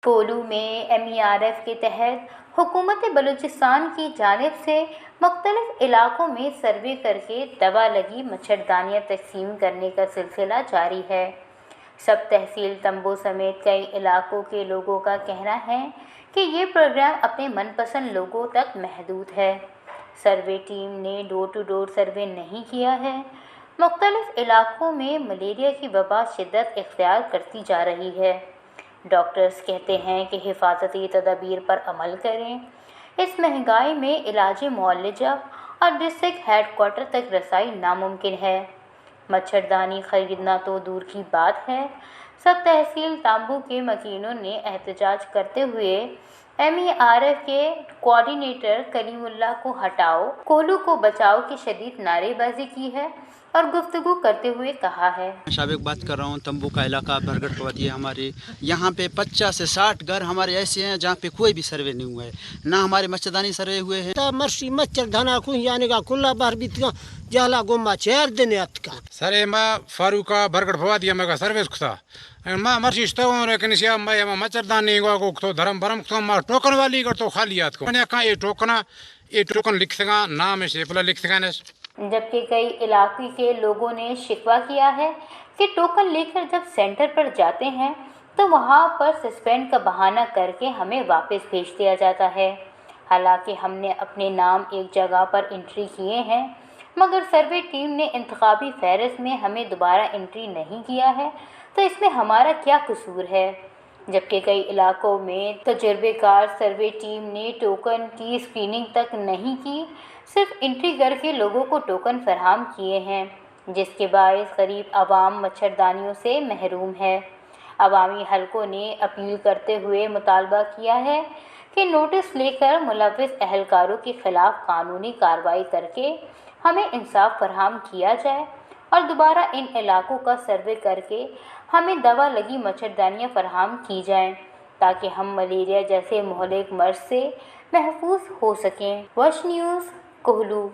कोलू में MERF के तहत हुकूमत बलूचिस्तान की जानिब से मुख्तलिफ इलाकों में सर्वे करके दवा लगी मच्छरदानियाँ तकसीम करने का सिलसिला जारी है। सब तहसील तंबू समेत कई इलाकों के लोगों का कहना है कि ये प्रोग्राम अपने मनपसंद लोगों तक महदूद है। सर्वे टीम ने डोर टू डोर सर्वे नहीं किया है। मुख्तलिफ इलाकों में मलेरिया की वबा शिद्दत इख्तियार करती जा रही है। डॉक्टर्स कहते हैं कि हिफाजती तदाबीर पर अमल करें। इस महंगाई में इलाजी मुआलजा और डिस्ट्रिक्ट हेडक्वार्टर तक रसाई नामुमकिन है। मच्छरदानी खरीदना तो दूर की बात है। सब तहसील तांबू के मकीनों ने एहतजाज करते हुए MERF के कोऑर्डिनेटर कलीमुल्ला को हटाओ, कोलू को बचाओ की शदीद नारेबाजी की है और गुफ्तगू करते हुए कहा है। शाबिक बात कर रहा हूँ। तंबू का इलाका बरगढ़ पवती है हमारे यहाँ पे 50 से 60 घर हमारे ऐसे हैं जहाँ पे कोई भी सर्वे नहीं हुआ है, ना हमारे मच्छरदानी सर्वे हुए हैं। मर्सी मच्छरदाना को यानी का कुल्ला बार भी जाला गोमा चेर दिन का सरे मा फारूका बरगढ़ पवती है मगा सर्विस खुदा मा मर्सी स्तो लेकिन सिया मा मच्छरदानी को तो धर्म भरम तो मा टोकन वाली कर तो खाली याद को मैंने कहा ये टोकन लिख सका नाम से पहले लिख सका। जबकि कई इलाके के लोगों ने शिकवा किया है कि टोकन लेकर जब सेंटर पर जाते हैं तो वहां पर सस्पेंड का बहाना करके हमें वापस भेज दिया जाता है। हालांकि हमने अपने नाम एक जगह पर एंट्री किए हैं, मगर सर्वे टीम ने इंतखाबी फहरिस्त में हमें दोबारा एंट्री नहीं किया है, तो इसमें हमारा क्या कसूर है। जबकि कई इलाकों में तजुर्बेकार सर्वे टीम ने टोकन की स्क्रीनिंग तक नहीं की, सिर्फ एंट्री करके लोगों को टोकन फराहम किए हैं, जिसके बायस गरीब आवाम मच्छरदानियों से महरूम है। अवामी हलकों ने अपील करते हुए मुतालबा किया है कि नोटिस लेकर मुलव्विस अहलकारों के खिलाफ कानूनी कार्रवाई करके हमें इंसाफ फराहम किया जाए और दोबारा इन इलाकों का सर्वे करके हमें दवा लगी मच्छरदानियाँ फराहम की जाएं, ताकि हम मलेरिया जैसे मुहलिक मर्ज से महफूज हो सकें। वश न्यूज़, कोहलू।